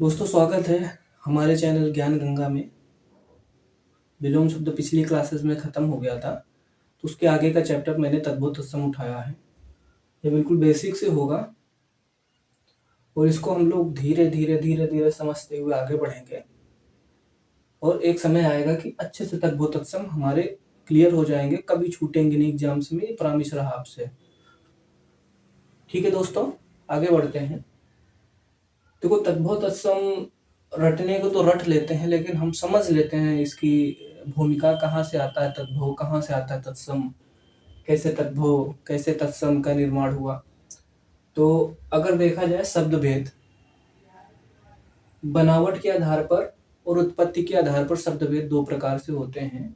दोस्तों स्वागत है हमारे चैनल ज्ञान गंगा में। विलोम शब्द पिछली क्लासेस में ख़त्म हो गया था, तो उसके आगे का चैप्टर मैंने तद्भव तत्सम उठाया है। ये बिल्कुल बेसिक से होगा और इसको हम लोग धीरे धीरे धीरे धीरे समझते हुए आगे बढ़ेंगे और एक समय आएगा कि अच्छे से तद्भव तत्सम हमारे क्लियर हो जाएंगे, कभी छूटेंगे नहीं एग्जाम्स में। ये प्रॉमिस रहा आपसे। ठीक है दोस्तों, आगे बढ़ते हैं। देखो, तद्भव तत्सम रटने को तो रट लेते हैं, लेकिन हम समझ लेते हैं इसकी भूमिका कहाँ से आता है, तद्भव कहाँ से आता है, तत्सम कैसे, तद्भव कैसे तत्सम का निर्माण हुआ। तो अगर देखा जाए शब्द भेद, बनावट के आधार पर और उत्पत्ति के आधार पर शब्द भेद दो प्रकार से होते हैं।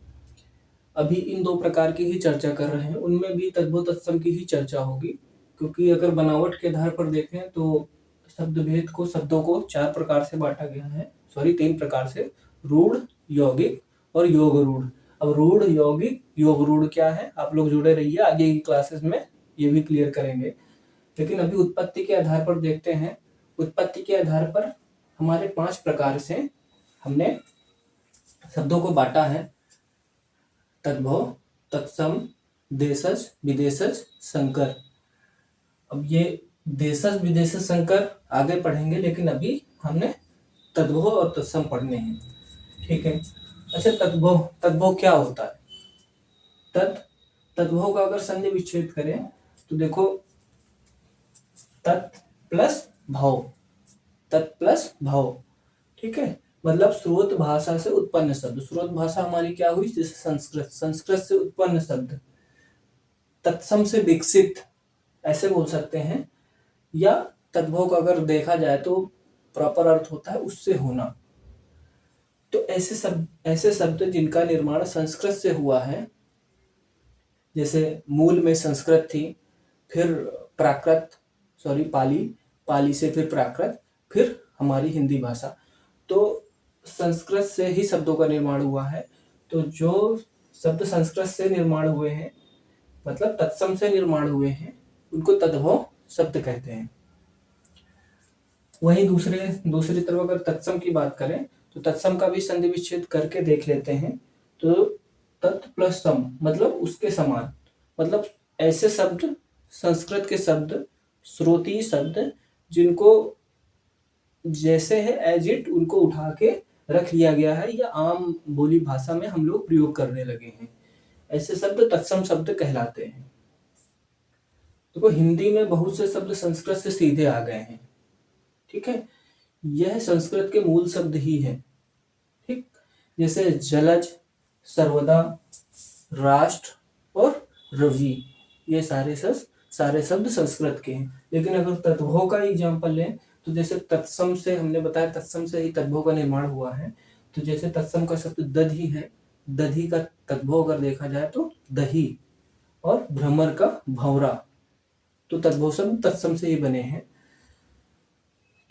अभी इन दो प्रकार की ही चर्चा कर रहे हैं, उनमें भी तद्भव तत्सम की ही चर्चा होगी। क्योंकि अगर बनावट के आधार पर देखें तो शब्द भेद को, शब्दों को चार प्रकार से बांटा गया है, तीन प्रकार से, रूढ़, यौगिक और योग रूढ़। अब रूढ़, यौगिक, योग रूढ़ क्या है, आप लोग जुड़े रहिए, आगे की क्लासेस में ये भी क्लियर करेंगे। लेकिन अभी उत्पत्ति के आधार पर देखते हैं। उत्पत्ति के आधार पर हमारे 5 प्रकार से हमने शब्दों को बांटा है: तद्भव, तत्सम, देशज, विदेशज, संकर। अब ये देशज, विदेशज, संकर आगे पढ़ेंगे, लेकिन अभी हमने तद्भव और तत्सम पढ़ने हैं। ठीक है। अच्छा, तद्भव, तद्भव क्या होता है? तद्भव का अगर संधि विच्छेद करें तो देखो, तत् प्लस भव, तत् प्लस भव। ठीक है, मतलब स्रोत भाषा से उत्पन्न शब्द। स्रोत भाषा हमारी क्या हुई? जैसे संस्कृत, संस्कृत से उत्पन्न शब्द। तत्सम से विकसित, ऐसे बोल सकते हैं। या तद्भव का अगर देखा जाए तो प्रॉपर अर्थ होता है उससे होना। तो ऐसे शब्द जिनका निर्माण संस्कृत से हुआ है, जैसे मूल में संस्कृत थी, फिर प्राकृत, पाली, पाली से फिर प्राकृत, फिर हमारी हिंदी भाषा। तो संस्कृत से ही शब्दों का निर्माण हुआ है। तो जो शब्द संस्कृत से निर्माण हुए हैं, मतलब तत्सम से निर्माण हुए हैं, उनको तद्भव शब्द कहते हैं। वहीं दूसरी तरफ अगर तत्सम की बात करें तो तत्सम का भी संधि विच्छेद करके देख लेते हैं। तो तत् प्लस सम मतलब उसके समान, मतलब ऐसे शब्द, संस्कृत के शब्द, श्रोती शब्द, जिनको जैसे है एज इट उनको उठा के रख लिया गया है या आम बोली भाषा में हम लोग प्रयोग करने लगे हैं, ऐसे शब्द तत्सम शब्द कहलाते हैं। देखो, हिंदी में बहुत से शब्द संस्कृत से सीधे आ गए हैं। ठीक है, यह संस्कृत के मूल शब्द ही है। ठीक, जैसे जलज, सर्वदा, राष्ट्र और रवि, ये सारे शब्द संस्कृत के हैं। लेकिन अगर तद्भव का एग्जाम्पल लें तो जैसे तत्सम से हमने बताया, तत्सम से ही तद्भव का निर्माण हुआ है। तो जैसे तत्सम का शब्द दधी है, दधी का तद्भव अगर देखा जाए तो दही, और भ्रमर का भंवरा। तो तद्भव शब्द तत्सम से ही बने हैं।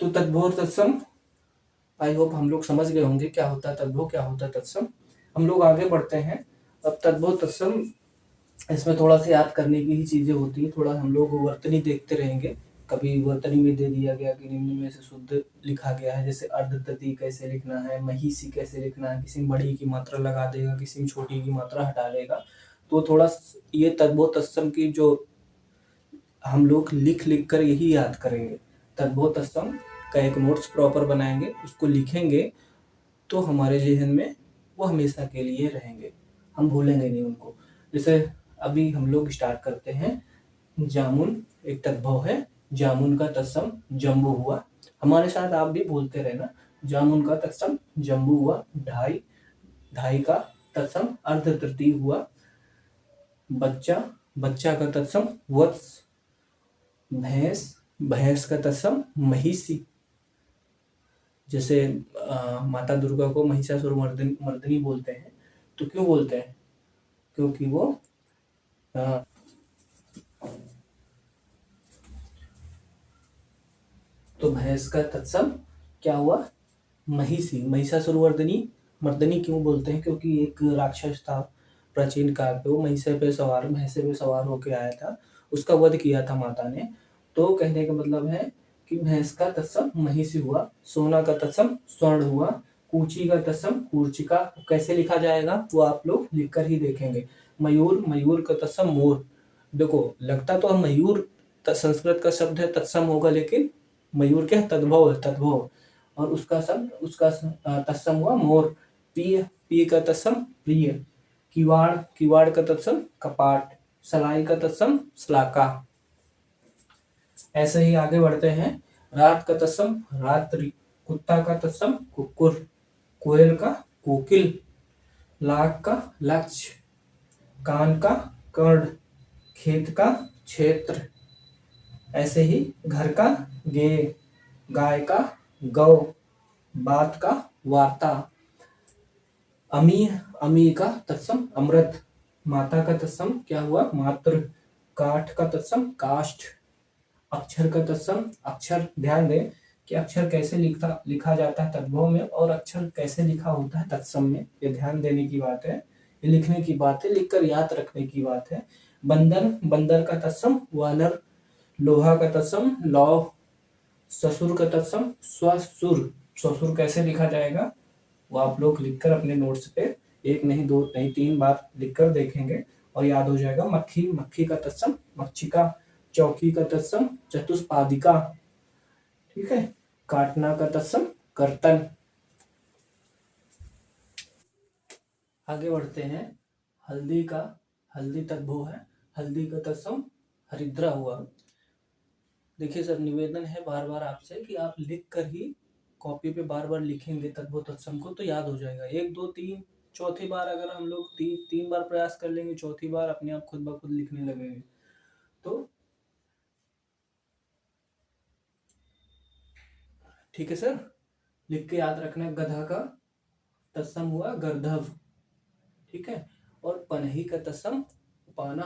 तो तद्भव और तत्सम, आई होप हम लोग समझ गए होंगे क्या होता है तद्भव, क्या होता है तत्सम। हम लोग आगे बढ़ते हैं। अब तद्भव तत्सम, इसमें थोड़ा सा याद करने की ही चीजें होती है। थोड़ा हम लोग वर्तनी देखते रहेंगे। कभी वर्तनी में दे दिया गया कि निम्न में से शुद्ध लिखा गया है, जैसे अर्धतति कैसे लिखना है, महिषी कैसे लिखना है, किसी में बड़ी की मात्रा लगा देगा, किसी में छोटी की मात्रा हटा देगा। तो थोड़ा ये तद्भव तत्सम की जो हम लोग लिख कर यही याद करेंगे। तद्भव तत्सम का एक नोट्स प्रॉपर बनाएंगे, उसको लिखेंगे, तो हमारे जहन में वो हमेशा के लिए रहेंगे, हम भूलेंगे नहीं उनको। जैसे अभी हम लोग स्टार्ट करते हैं। जामुन एक तद्भव है, जामुन का तत्सम जम्बू हुआ। हमारे साथ आप भी बोलते रहना, जामुन का तत्सम जम्बू हुआ। ढाई, ढाई का तत्सम अर्ध तृतीय हुआ। बच्चा, बच्चा का तत्सम वत्स। भैंस, भैंस का तत्सम महिषी। जैसे माता दुर्गा को महिषासुर मर्दिनी बोलते हैं। तो क्यों बोलते हैं? क्योंकि वो तो भैंस का तत्सम क्या हुआ? महिषी। महिषासुर मर्दिनी क्यों बोलते हैं? क्योंकि एक राक्षस था प्राचीन काल पे, वो भैंसे पे सवार होके आया था, उसका वध किया था माता ने। तो कहने का मतलब है कि भैंस का तत्सम महिषी हुआ, सोना का तत्सम स्वर्ण हुआ, कूची का तत्सम कूर्चिका। कैसे लिखा जाएगा वो आप लोग लिख कर ही देखेंगे। मयूर, मयूर का तत्सम मोर। देखो लगता तो मयूर संस्कृत का शब्द है, तत्सम होगा, लेकिन मयूर क्या तद्भव है, तद्भव। और उसका शब्द उसका तत्सम हुआ मोर। पी, पी का तत्सम प्रिय। किवाड़, किवाड़ का तत्सम कपाट। सलाई का तत्सम सलाका। ऐसे ही आगे बढ़ते हैं। रात का तत्सम रात्रि। कुत्ता का तत्सम कुकुर। कोयल का कोकिल। लाख का लक्ष्य। कान का कर्ण। खेत का क्षेत्र। ऐसे ही घर का गे। गाय का गौ। बात का वार्ता। अमी, अमी का तत्सम अमृत। माता का तत्सम क्या हुआ मातृ। काठ का तत्सम काष्ठ। अक्षर का तत्सम अक्षर। ध्यान दें कि अक्षर कैसे लिखा जाता है तद्भव में, और अक्षर कैसे लिखा होता है तत्सम में। ये ध्यान देने की बात है, ये लिखने की बात है, लिखकर याद रखने की बात है। बंदर, बंदर का तत्सम वानर। लोहा का तत्सम लौह। ससुर का तत्सम स्वसुर। ससुर कैसे लिखा जाएगा वो आप लोग लिखकर अपने नोट्स पे एक नहीं, दो नहीं, 3 बार लिखकर देखेंगे और याद हो जाएगा। मक्खी, मक्खी का तत्सम मक्षिका। चौकी का तत्सम चतुष्पादिका। ठीक है। काटना का तत्सम कर्तन। आगे बढ़ते हैं। हल्दी का, हल्दी तद्भव है, हल्दी का तत्सम हरिद्रा हुआ। देखिए सर, निवेदन है बार बार आपसे कि आप लिख कर ही कॉपी पे बार बार लिखेंगे तद्भव तत्सम को, तो याद हो जाएगा। 1 2 3 चौथी बार अगर हम लोग 3 बार प्रयास कर लेंगे, चौथी बार अपने आप खुद ब खुद लिखने लगेंगे। तो ठीक है सर, लिख के याद रखना। गधा का तत्सम हुआ गर्दभ। ठीक है। और पनही का तत्सम पाना।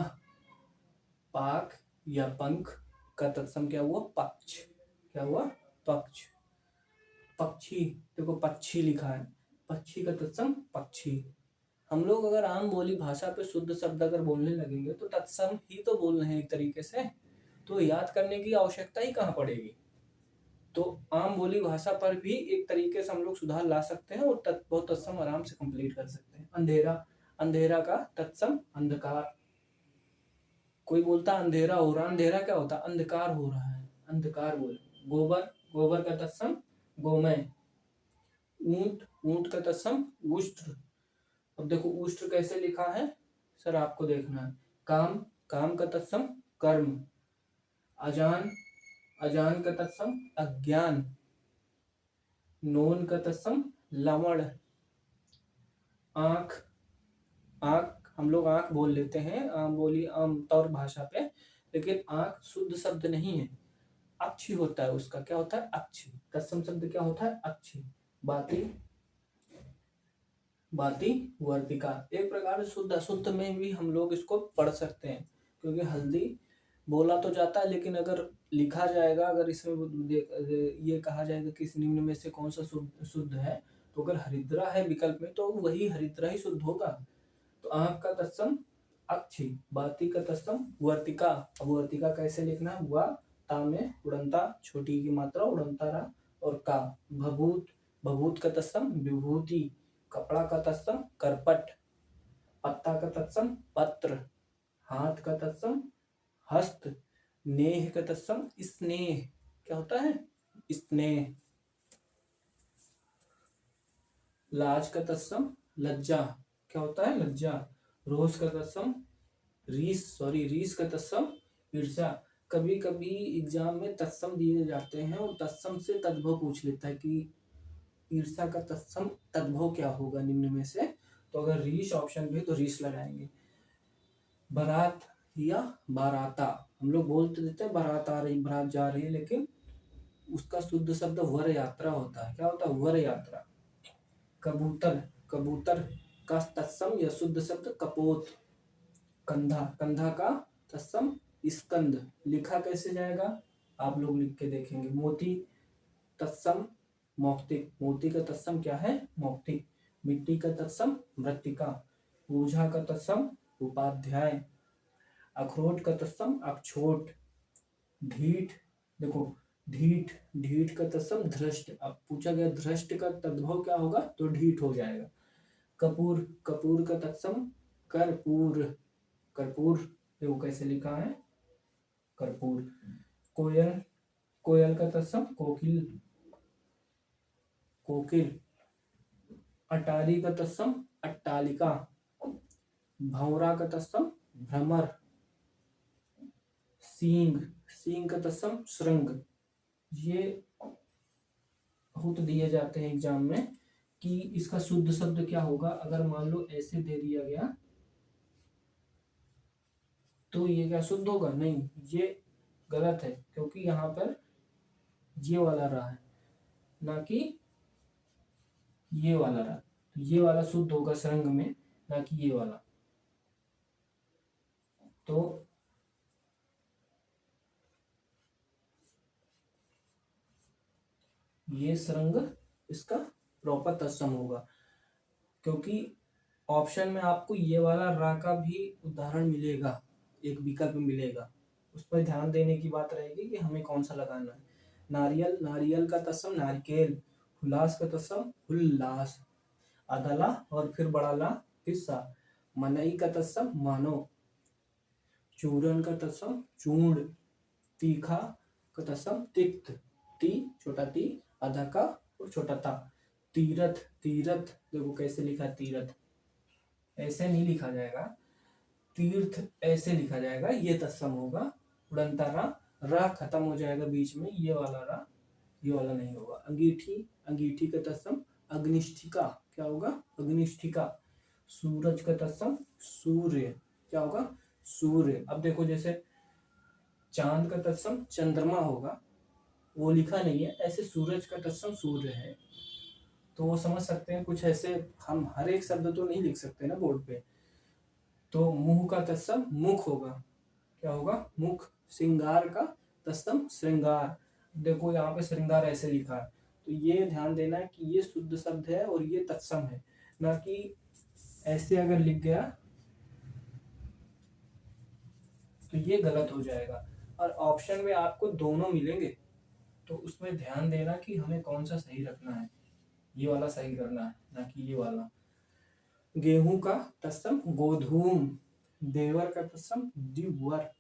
पाक या पंख का तत्सम क्या हुआ पक्ष। क्या हुआ पक्ष। पक्षी, देखो पक्षी लिखा है, पक्षी का तत्सम पक्षी। हम लोग अगर आम बोली भाषा पे शुद्ध शब्द अगर बोलने लगेंगे तो तत्सम ही तो बोल रहे हैं एक तरीके से, तो याद करने की आवश्यकता ही कहाँ पड़ेगी। तो आम बोली भाषा पर भी एक तरीके से हम लोग सुधार ला सकते हैं और तत्व तत्सम आराम से कंप्लीट कर सकते हैं। अंधेरा, अंधेरा का तत्सम अंधकार। कोई बोलता अंधेरा हो रहा, अंधेरा क्या होता है अंधकार हो रहा है, अंधकार बोल। गोबर, गोबर का तत्सम गोमय। ऊंट, ऊंट का तत्सम उष्ट्र। अब देखो उष्ट्र कैसे लिखा है सर आपको देखना है। काम, काम का तत्सम कर्म। अजान, अजान का तत्सम अज्ञान। नोन का तत्सम लवण। आंख, आंख हम लोग आंख बोल लेते हैं आम बोली आम तौर भाषा पे, लेकिन आंख शुद्ध शब्द नहीं है, अक्षी होता है उसका। क्या होता है अक्षी। तत्सम शब्द क्या होता है अक्षी। बाती, बाती वर्तिका। एक प्रकार से शुद्ध अशुद्ध में भी हम लोग इसको पढ़ सकते हैं, क्योंकि हल्दी बोला तो जाता है, लेकिन अगर लिखा जाएगा, अगर इसमें ये कहा जाएगा कि इस निम्न में से कौन सा शुद्ध है, तो अगर हरिद्रा है विकल्प में तो वही हरिद्रा ही शुद्ध होगा। तो आंख का तत्सम अक्षी। बाती का तत्सम वर्तिका। अब वर्तिका कैसे लिखना हुआ ता में उड़नता, छोटी की मात्रा उड़नता रहा, और का। भभूत, भभूत का तत्सम विभूति। कपड़ा का तत्सम करपट। पत्ता का तत्सम पत्र। हाथ का तत्सम हस्त। नेह का तत्सम स्नेह। क्या होता है स्नेह। लाज का तत्सम लज्जा। क्या होता है लज्जा। रोष का तत्सम रीस, सॉरी रीस का तत्सम ईर्ष्या। कभी कभी एग्जाम में तत्सम दिए जाते हैं और तत्सम से तद्भव पूछ लेता है कि ईर्ष्या का तत्सम तद्भव क्या होगा निम्न में से, तो अगर रीस ऑप्शन भी तो रीस लगाएंगे। बारात या बाराता, हम लोग बोलते देते हैं बारात आ रही, बारात जा रही है, लेकिन उसका शुद्ध शब्द वर यात्रा होता है। क्या होता है वर यात्रा। कबूतर, कबूतर का तत्सम या शुद्ध शब्द कपोत। कंधा, कंधा का तत्सम स्कंद। लिखा कैसे जाएगा आप लोग लिख के देखेंगे। मोती तत्सम मौक्तिक। मोती का तत्सम क्या है मौक्तिक। मिट्टी का तत्सम मृत्तिका। ऊझा का तत्सम उपाध्याय। अखरोट का तत्सम अक्षोट। ढीठ, देखो ढीठ, ढीठ का तत्सम धृष्ट। अब पूछा गया धृष्ट का तद्भव क्या होगा, तो ढीठ हो जाएगा। कपूर, कपूर का तत्सम कर्पूर, कर्पूर देखो कैसे लिखा है, कर्पूर। कोयल, कोयल का तत्सम कोकिल, कोकिल। अटारी का तत्सम अट्टालिका, भंवरा का तत्सम भ्रमर। सींग, सींग का तत्सम श्रृंग। ये बहुत दिए जाते हैं एग्जाम में कि इसका शुद्ध शब्द क्या होगा। अगर मान लो ऐसे दे दिया गया तो ये क्या शुद्ध होगा, नहीं ये गलत है, क्योंकि यहाँ पर ये वाला रहा है ना कि ये वाला रहा, तो ये वाला शुद्ध होगा श्रृंग में, ना कि ये वाला। तो ये श्रृंग इसका प्रॉपर तत्सम होगा, क्योंकि ऑप्शन में आपको ये वाला रा का भी उदाहरण मिलेगा, एक विकल्प मिलेगा, उस पर ध्यान देने की बात रहेगी कि हमें कौन सा लगाना है। नारियल, नारियल का तत्सम नारिकेल। हुलास का तत्सम हुल्लास। अदला और फिर बड़ा ला हिस्सा। मनई का तत्सम मानो। चूरन का तत्सम चूर्ण। तीखा का तत्सम तिक्त, ती छोटा ती, आधा का और छोटा ता। तीरथ, तीरथ देखो कैसे लिखा है, तीरथ ऐसे नहीं लिखा जाएगा, तीर्थ ऐसे लिखा जाएगा, ये तत्सम होगा। उड़नता रा, रा खत्म हो जाएगा बीच में, ये वाला रा, ये वाला नहीं होगा। अंगीठी, अंगीठी का तत्सम अग्निष्ठिका, क्या होगा, अग्निष्ठिका। सूरज का तत्सम सूर्य, क्या होगा, सूर्य। अब देखो जैसे चांद का तत्सम चंद्रमा होगा, वो लिखा नहीं है, ऐसे सूरज का तत्सम सूर्य है, तो वो समझ सकते हैं कुछ ऐसे। हम हर एक शब्द तो नहीं लिख सकते ना बोर्ड पे। तो मुंह का तत्सम मुख होगा, क्या होगा, मुख। श्रृंगार का तत्सम श्रृंगार। देखो यहाँ पे श्रृंगार ऐसे लिखा है, तो ये ध्यान देना है कि ये शुद्ध शब्द है और ये तत्सम है, ना कि ऐसे अगर लिख गया तो ये गलत हो जाएगा। और ऑप्शन में आपको दोनों मिलेंगे, तो उसमें ध्यान देना कि हमें कौन सा सही रखना है, ये वाला सही करना है ना कि ये वाला। गेहूं का तत्सम गोधूम। देवर का तत्सम दिवर।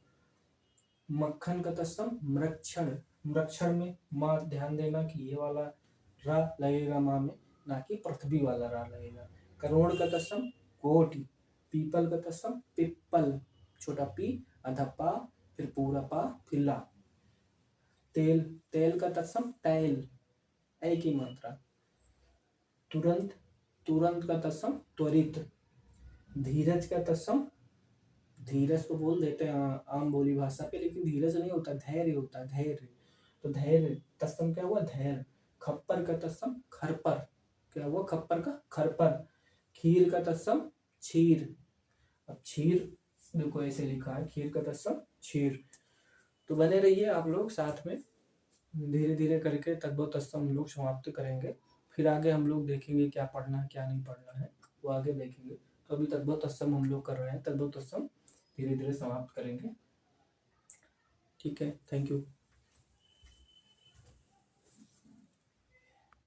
मक्खन का तत्सम मृक्षण। मृक्षण में माँ ध्यान देना कि ये वाला रा लगेगा माँ में, ना कि पृथ्वी वाला रा लगेगा। करोड़ का तत्सम कोटि। पीपल का तत्सम पिप्पल, छोटा पी आधा पा फिर पूरा पा फिर ला। तेल, तेल का तत्सम तैल, ऐ की मात्रा। तुरंत, तुरंत का तत्सम त्वरित। धीरज का तत्सम, धीरज को बोल देते हैं आम बोली भाषा पे, लेकिन धीरज नहीं होता, धैर्य होता है, धैर्य। तो धैर्य तत्सम क्या हुआ, धैर्य। खप्पर का तत्सम खरपर, क्या हुआ, खप्पर का खरपर। खीर का तत्सम क्षीर। अब क्षीर देखो ऐसे लिखा है, खीर का तत्सम क्षीर। तो बने रहिए आप लोग साथ में, धीरे धीरे करके तद्भव तत्सम हम लोग समाप्त करेंगे। फिर आगे हम लोग देखेंगे क्या पढ़ना है क्या नहीं पढ़ना है, वो आगे देखेंगे। तो अभी तद्भव तत्सम हम लोग कर रहे हैं, तद्भव तत्सम धीरे धीरे समाप्त करेंगे। ठीक है, थैंक यू।